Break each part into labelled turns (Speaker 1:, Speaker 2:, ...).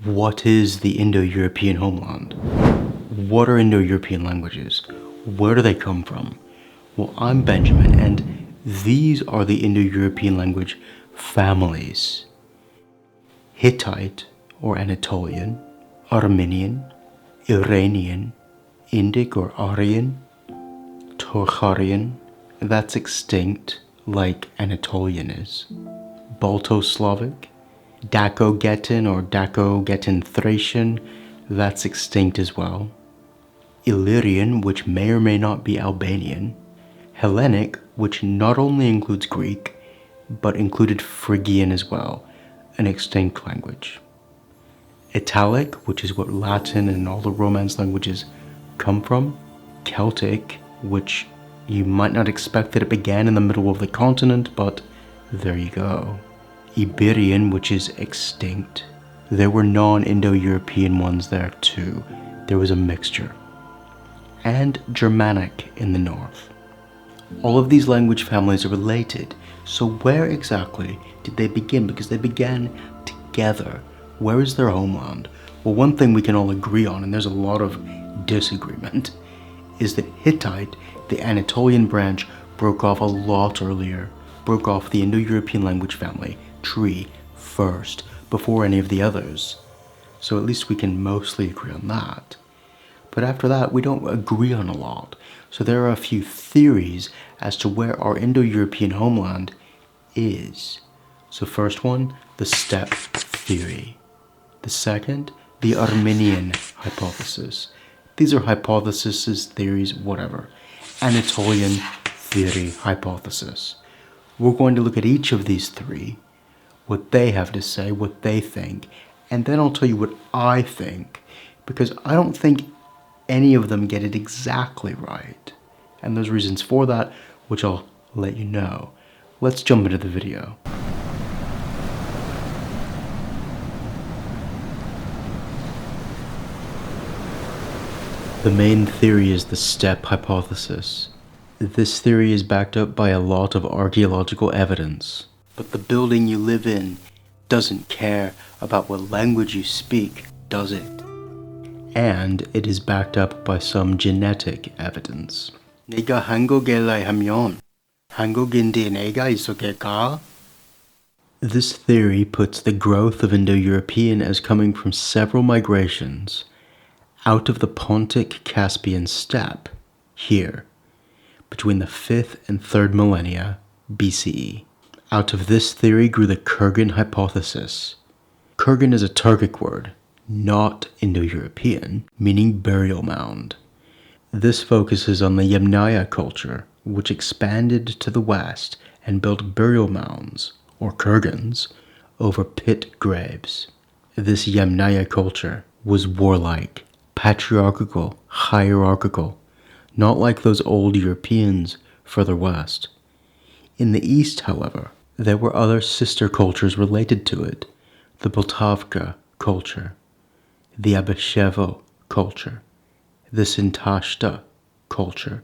Speaker 1: What is the Indo-European homeland? What are Indo-European languages? Where do they come from? Well, I'm Benjamin, and these are the Indo-European language families. Hittite or Anatolian, Armenian, Iranian, Indic or Aryan, Tocharian, that's extinct like Anatolian is, Balto-Slavic, Daco-Getan or Daco-Getan Thracian, that's extinct as well, Illyrian, which may or may not be Albanian, Hellenic, which not only includes Greek, but included Phrygian as well, an extinct language. Italic, which is what Latin and all the Romance languages come from. Celtic, which you might not expect that it began in the middle of the continent, but there you go. Iberian, which is extinct. There were non-Indo-European ones there too. There was a mixture. And Germanic in the north. All of these language families are related, so where exactly did they begin? Because they began together. Where is their homeland? Well, one thing we can all agree on, and there's a lot of disagreement, is that Hittite, the Anatolian branch, broke off a lot earlier, broke off the Indo-European language family tree first, before any of the others. So at least we can mostly agree on that. But after that, we don't agree on a lot. So there are a few theories as to where our Indo-European homeland is. So first one, the Steppe Theory. The second, the Armenian hypothesis. These are hypotheses, theories, whatever. Anatolian Theory hypothesis. We're going to look at each of these three, what they have to say, what they think, and then I'll tell you what I think, because I don't think any of them get it exactly right. And there's reasons for that, which I'll let you know. Let's jump into the video. The main theory is the Steppe hypothesis. This theory is backed up by a lot of archaeological evidence. But the building you live in doesn't care about what language you speak, does it? And it is backed up by some genetic evidence. Nega hango gelai hamyon. Hango gindi nega isoke ka? This theory puts the growth of Indo-European as coming from several migrations out of the Pontic Caspian steppe, here, between the 5th and 3rd millennia BCE. Out of this theory grew the Kurgan hypothesis. Kurgan is a Turkic word, not Indo-European, meaning burial mound. This focuses on the Yamnaya culture, which expanded to the west and built burial mounds, or kurgans, over pit graves. This Yamnaya culture was warlike, patriarchal, hierarchical, not like those old Europeans further west. In the east, however, there were other sister cultures related to it, the Baltavka culture, the Abashevo culture, the Sintashta culture,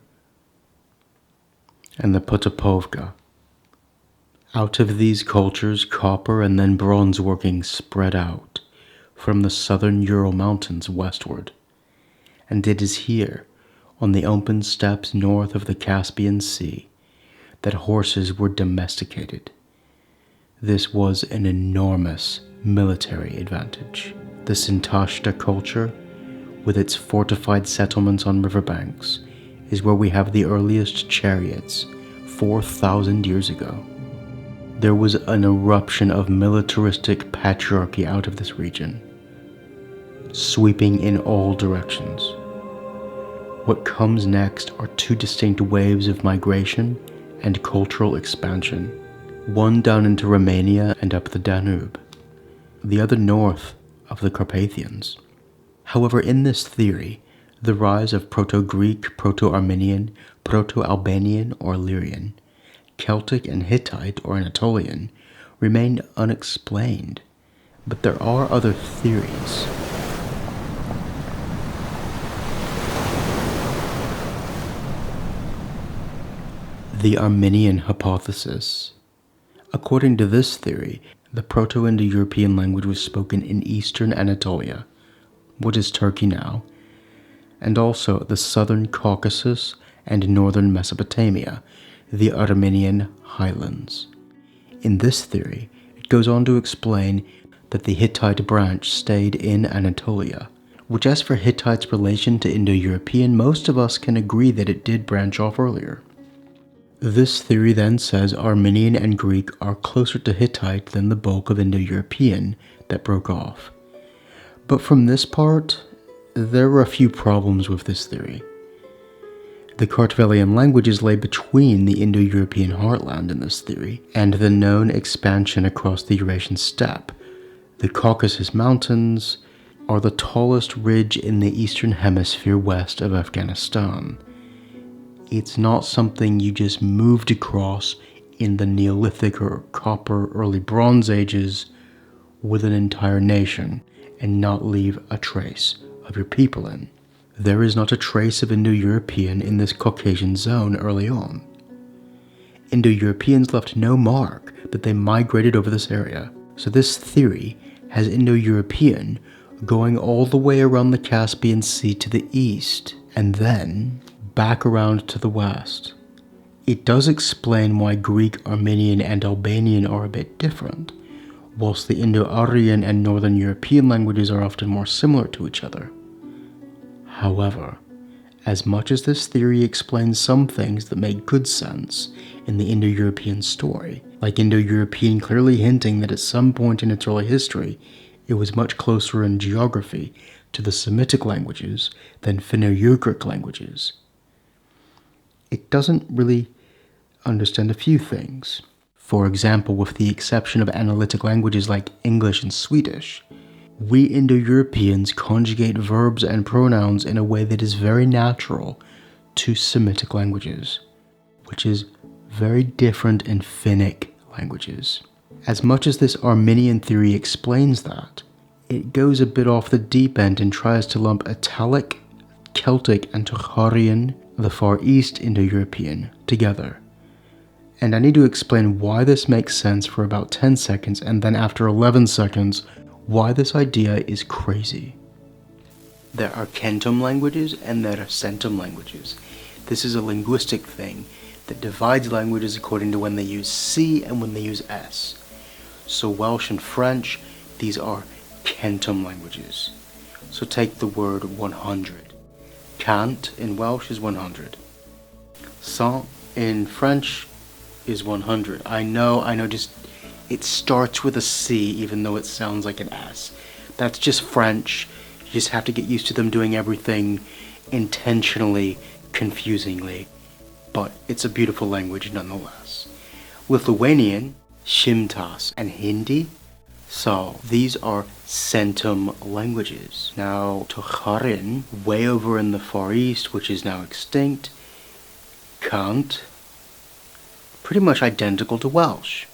Speaker 1: and the Potopovka. Out of these cultures, copper and then bronze working spread out from the southern Ural Mountains westward. And it is here, on the open steppes north of the Caspian Sea, that horses were domesticated. This was an enormous military advantage. The Sintashta culture, with its fortified settlements on riverbanks, is where we have the earliest chariots, 4,000 years ago. There was an eruption of militaristic patriarchy out of this region, sweeping in all directions. What comes next are two distinct waves of migration and cultural expansion, one down into Romania and up the Danube, the other north of the Carpathians. However, in this theory, the rise of Proto-Greek, Proto-Armenian, Proto-Albanian or Illyrian, Celtic and Hittite or Anatolian remained unexplained, but there are other theories. The Armenian hypothesis. According to this theory, The Proto-Indo-European language was spoken in eastern Anatolia, what is Turkey now, and also the southern Caucasus and northern Mesopotamia, the Armenian highlands. In this theory, it goes on to explain that the Hittite branch stayed in Anatolia, which as for Hittite's relation to Indo-European, most of us can agree that it did branch off earlier. This theory then says Armenian and Greek are closer to Hittite than the bulk of Indo-European that broke off. But from this part, there were a few problems with this theory. The Kartvelian languages lay between the Indo-European heartland in this theory and the known expansion across the Eurasian steppe. The Caucasus Mountains are the tallest ridge in the eastern hemisphere west of Afghanistan. It's not something you just moved across in the Neolithic or Copper early Bronze Ages with an entire nation and not leave a trace of your people in. There is not a trace of Indo-European in this Caucasian zone early on. Indo-Europeans left no mark that they migrated over this area, so this theory has Indo-European going all the way around the Caspian Sea to the east, and then back around to the west. It does explain why Greek, Armenian, and Albanian are a bit different, whilst the Indo-Aryan and Northern European languages are often more similar to each other. However, as much as this theory explains some things that make good sense in the Indo-European story, like Indo-European clearly hinting that at some point in its early history, it was much closer in geography to the Semitic languages than Finno-Ugric languages, it doesn't really understand a few things. For example, with the exception of analytic languages like English and Swedish, we Indo-Europeans conjugate verbs and pronouns in a way that is very natural to Semitic languages, which is very different in Finnic languages. As much as this Armenian theory explains that, it goes a bit off the deep end and tries to lump Italic, Celtic, and Tocharian, the Far East Indo-European, together. And I need to explain why this makes sense for about 10 seconds, and then after 11 seconds, why this idea is crazy. There are Centum languages and there are Centum languages. This is a linguistic thing that divides languages according to when they use C and when they use S. So Welsh and French, these are Centum languages. So take the word 100. Cant in Welsh is 100. Cent in French is 100. I know, just it starts with a C even though it sounds like an S. That's just French. You just have to get used to them doing everything intentionally, confusingly. But it's a beautiful language nonetheless. Lithuanian, Shimtas, and Hindi, so these are Centum languages. Now, Tocharian, way over in the Far East, which is now extinct, Cant, pretty much identical to Welsh.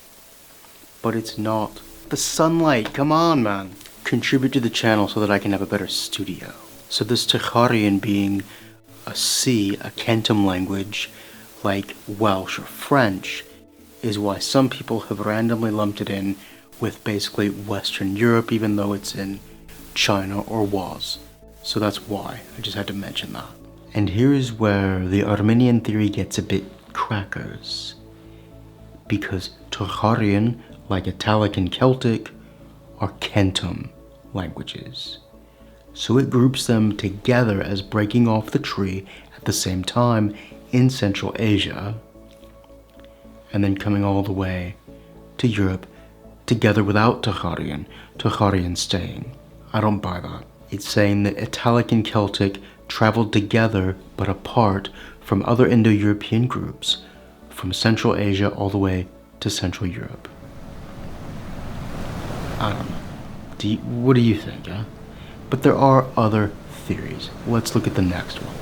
Speaker 1: But it's not. The sunlight, come on, man. Contribute to the channel so that I can have a better studio. So this Tocharian being a C, a Centum language, like Welsh or French, is why some people have randomly lumped it in with basically Western Europe, even though it's in China or was. So that's why. I just had to mention that. And here's where the Armenian theory gets a bit crackers. Because Tocharian, like Italic and Celtic, are Centum languages. So it groups them together as breaking off the tree at the same time in Central Asia, and then coming all the way to Europe together without Tocharian staying. I don't buy that. It's saying that Italic and Celtic traveled together but apart from other Indo-European groups from Central Asia all the way to Central Europe. I don't know. What do you think, huh? But there are other theories. Let's look at the next one.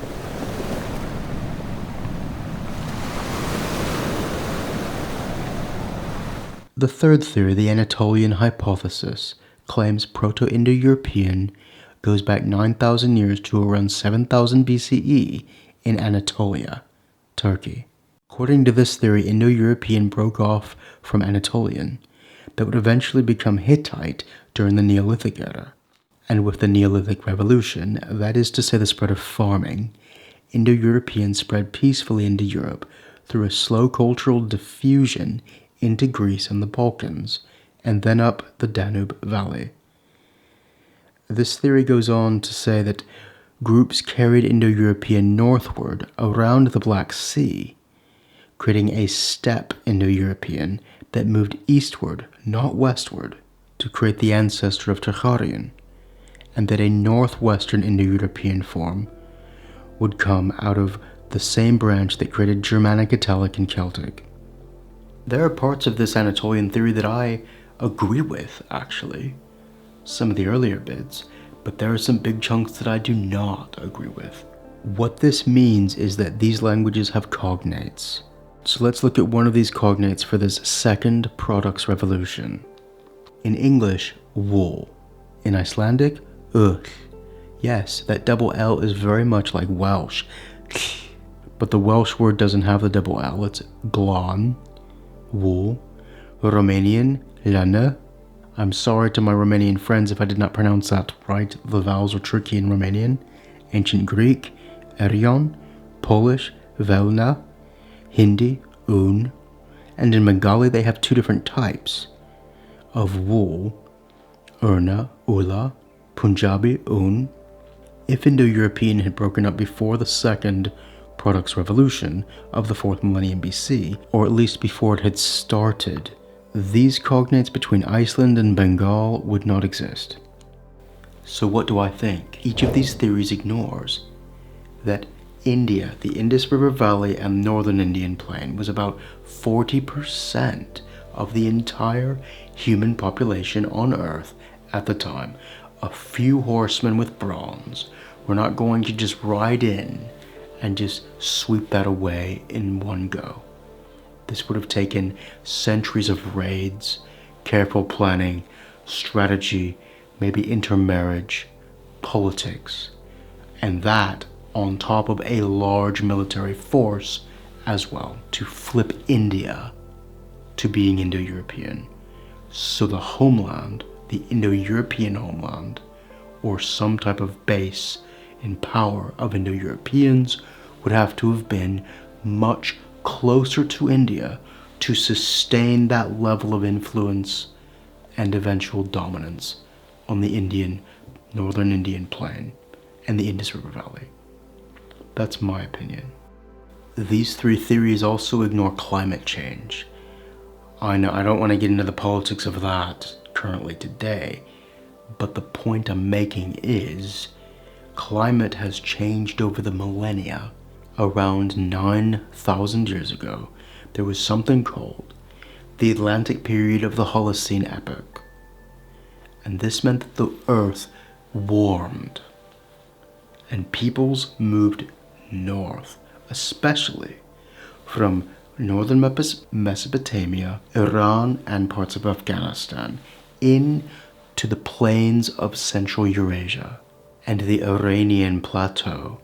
Speaker 1: The third theory, the Anatolian hypothesis, claims Proto-Indo-European goes back 9,000 years to around 7,000 BCE in Anatolia, Turkey. According to this theory, Indo-European broke off from Anatolian, that would eventually become Hittite during the Neolithic era. And with the Neolithic Revolution, that is to say the spread of farming, Indo-Europeans spread peacefully into Europe through a slow cultural diffusion into Greece and the Balkans, and then up the Danube Valley. This theory goes on to say that groups carried Indo-European northward around the Black Sea, creating a steppe Indo-European that moved eastward, not westward, to create the ancestor of Tocharian, and that a northwestern Indo-European form would come out of the same branch that created Germanic, Italic, and Celtic. There are parts of this Anatolian theory that I agree with, actually. Some of the earlier bits, but there are some big chunks that I do not agree with. What this means is that these languages have cognates. So let's look at one of these cognates for this second products revolution. In English, wool. In Icelandic, ull. Yes, that double L is very much like Welsh. But the Welsh word doesn't have the double L, it's glon, wool. Romanian, lana. I'm sorry to my Romanian friends if I did not pronounce that right. The vowels are tricky in Romanian. Ancient Greek, erion. Polish, velna. Hindi, un. And in Bengali they have two different types of wool, urna, ula, Punjabi, un. If Indo-European had broken up before the second products revolution of the 4th millennium BC, or at least before it had started, these cognates between Iceland and Bengal would not exist. So what do I think? Each of these theories ignores that India, the Indus River Valley and northern Indian Plain was about 40% of the entire human population on Earth at the time. A few horsemen with bronze were not going to just ride in and just sweep that away in one go. This would have taken centuries of raids, careful planning, strategy, maybe intermarriage, politics, and that on top of a large military force as well to flip India to being Indo-European. So the homeland, the Indo-European homeland, or some type of base in power of Indo-Europeans would have to have been much closer to India to sustain that level of influence and eventual dominance on the northern Indian Plain and the Indus River Valley. That's my opinion. These three theories also ignore climate change. I know I don't want to get into the politics of that currently today, but the point I'm making is climate has changed over the millennia. Around 9,000 years ago, there was something called the Atlantic period of the Holocene epoch. And this meant that the Earth warmed and peoples moved north, especially from northern Mesopotamia, Iran, and parts of Afghanistan, into the plains of Central Eurasia and the Iranian plateau,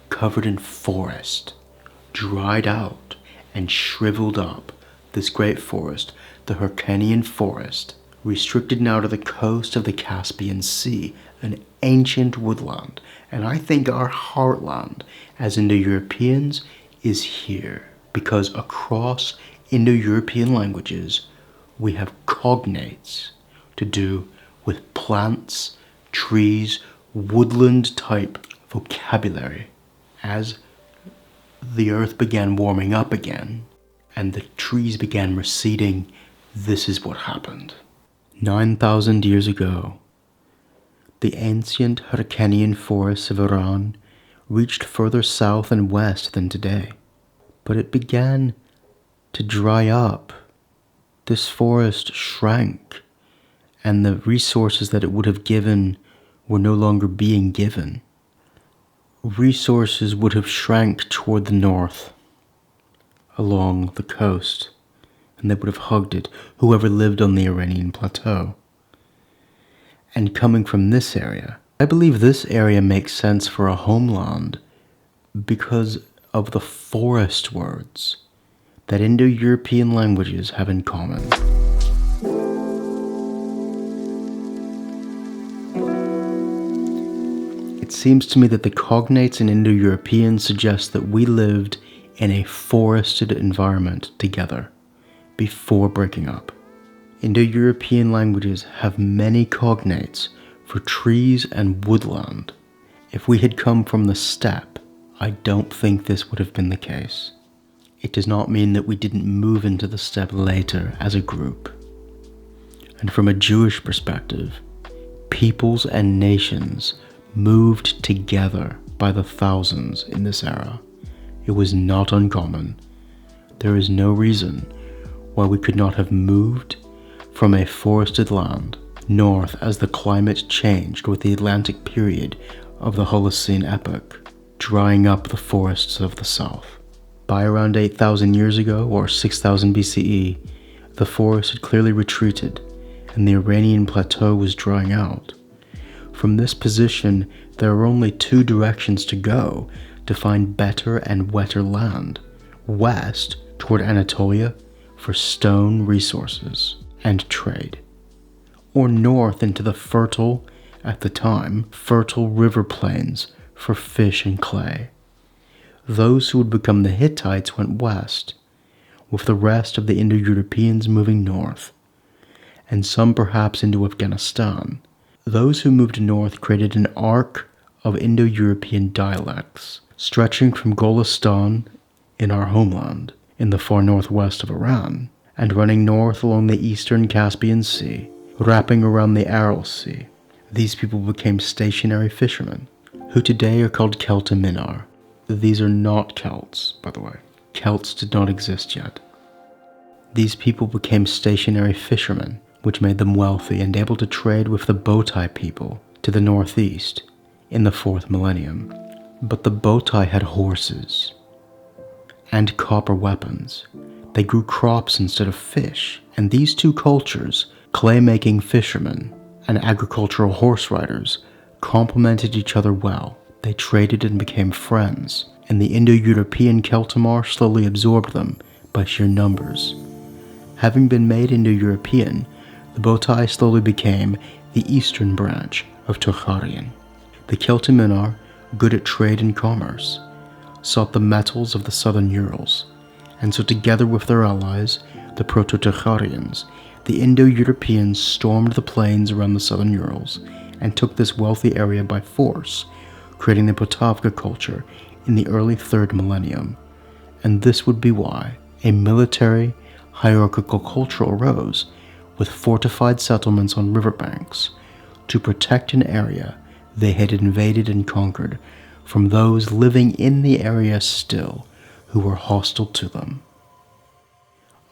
Speaker 1: covered in forest, dried out and shriveled up. This great forest, the Hyrcanian forest, restricted now to the coast of the Caspian Sea, an ancient woodland, and I think our heartland as Indo-Europeans is here, because across Indo-European languages we have cognates to do with plants, trees, woodland type vocabulary. As the earth began warming up again and the trees began receding, this is what happened. 9,000 years ago, the ancient Hyrcanian forests of Iran reached further south and west than today. But it began to dry up. This forest shrank, and the resources that it would have given were no longer being given. Resources would have shrank toward the north, along the coast, and they would have hugged it, whoever lived on the Iranian plateau. And coming from this area, I believe this area makes sense for a homeland because of the forest words that Indo-European languages have in common. It seems to me that the cognates in Indo-European suggest that we lived in a forested environment together before breaking up. Indo-European languages have many cognates for trees and woodland. If we had come from the steppe, I don't think this would have been the case. It does not mean that we didn't move into the steppe later as a group. And from a Jewish perspective, peoples and nations moved together by the thousands in this era. It was not uncommon. There is no reason why we could not have moved from a forested land north as the climate changed with the Atlantic period of the Holocene epoch, drying up the forests of the south. By around 8,000 years ago, or 6,000 BCE, the forest had clearly retreated and the Iranian plateau was drying out. From this position, there are only two directions to go to find better and wetter land: west toward Anatolia for stone resources and trade, or north into the fertile, at the time, fertile river plains for fish and clay. Those who would become the Hittites went west, with the rest of the Indo-Europeans moving north, and some perhaps into Afghanistan. Those who moved north created an arc of Indo-European dialects, stretching from Golistan in our homeland, in the far northwest of Iran, and running north along the eastern Caspian Sea, wrapping around the Aral Sea. These people became stationary fishermen, who today are called Celtiminar. These are not Celts, by the way. Celts did not exist yet. These people became stationary fishermen, which made them wealthy and able to trade with the Botai people to the northeast in the 4th millennium. But the Botai had horses and copper weapons. They grew crops instead of fish, and these two cultures, clay-making fishermen and agricultural horse riders, complemented each other well. They traded and became friends, and the Indo-European Celtimar slowly absorbed them by sheer numbers. Having been made Indo-European, the Botai slowly became the eastern branch of Tocharian. The Celtiminar, good at trade and commerce, sought the metals of the southern Urals, and so together with their allies, the Proto-Tocharians, the Indo-Europeans stormed the plains around the southern Urals and took this wealthy area by force, creating the Potavka culture in the early 3rd millennium. And this would be why a military, hierarchical culture arose with fortified settlements on riverbanks to protect an area they had invaded and conquered from those living in the area still who were hostile to them.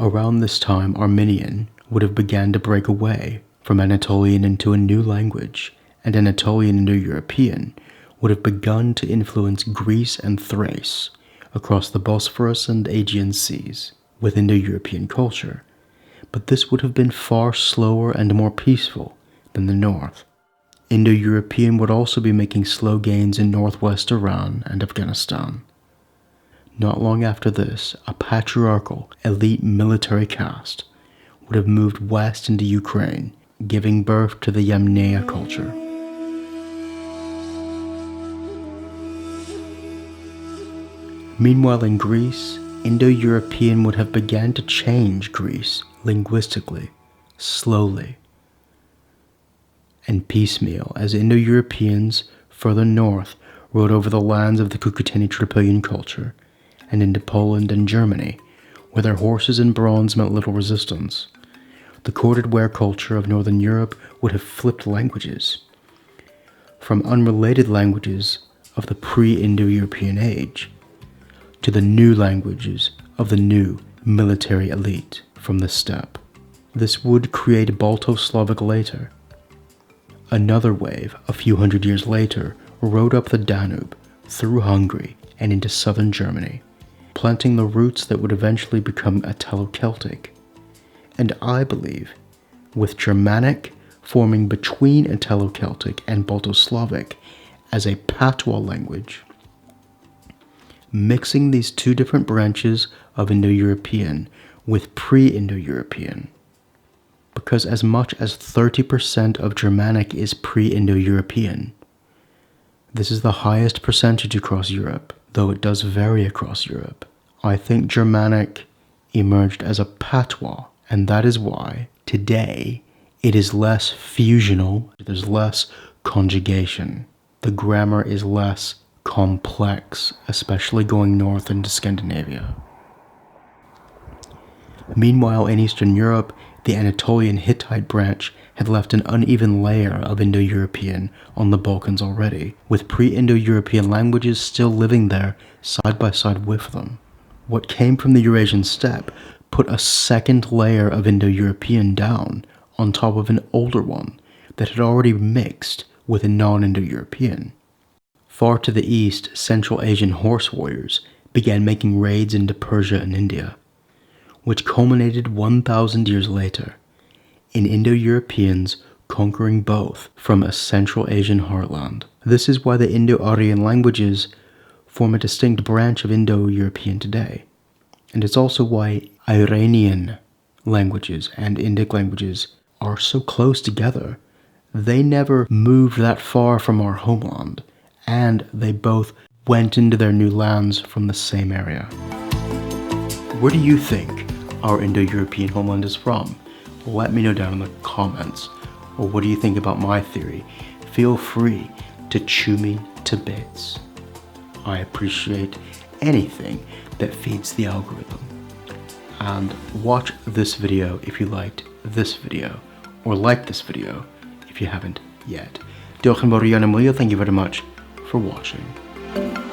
Speaker 1: Around this time, Armenian would have begun to break away from Anatolian into a new language, and Anatolian Indo-European would have begun to influence Greece and Thrace across the Bosphorus and Aegean seas with Indo-European culture, but this would have been far slower and more peaceful than the north. Indo-European would also be making slow gains in northwest Iran and Afghanistan. Not long after this, a patriarchal, elite military caste would have moved west into Ukraine, giving birth to the Yamnaya culture. Meanwhile in Greece, Indo-European would have begun to change Greece linguistically, slowly, and piecemeal as Indo-Europeans further north rode over the lands of the Cucuteni-Tripolian culture and into Poland and Germany, where their horses and bronze met little resistance. The corded ware culture of Northern Europe would have flipped languages from unrelated languages of the pre-Indo-European age to the new languages of the new military elite from the steppe. This would create Balto-Slavic later. Another wave, a few hundred years later, rode up the Danube, through Hungary, and into southern Germany, planting the roots that would eventually become Italo-Celtic, and I believe, with Germanic forming between Italo-Celtic and Balto-Slavic as a patois language. Mixing these two different branches of Indo-European with pre-Indo-European, because as much as 30% of Germanic is pre-Indo-European. This is the highest percentage across Europe, though it does vary across Europe. I think Germanic emerged as a patois, and that is why, today, it is less fusional, there's less conjugation. The grammar is less complex, especially going north into Scandinavia. Meanwhile, in Eastern Europe, the Anatolian Hittite branch had left an uneven layer of Indo-European on the Balkans already, with pre-Indo-European languages still living there side by side with them. What came from the Eurasian steppe put a second layer of Indo-European down on top of an older one that had already mixed with a non-Indo-European. Far to the east, Central Asian horse warriors began making raids into Persia and India, which culminated 1,000 years later in Indo-Europeans conquering both from a Central Asian heartland. This is why the Indo-Aryan languages form a distinct branch of Indo-European today. And it's also why Iranian languages and Indic languages are so close together. They never moved that far from our homeland, and they both went into their new lands from the same area. Where do you think our Indo-European homeland is from? Let me know down in the comments. Or what do you think about my theory? Feel free to chew me to bits. I appreciate anything that feeds the algorithm. And watch this video if you liked this video, or like this video if you haven't yet. Thank you very much for watching.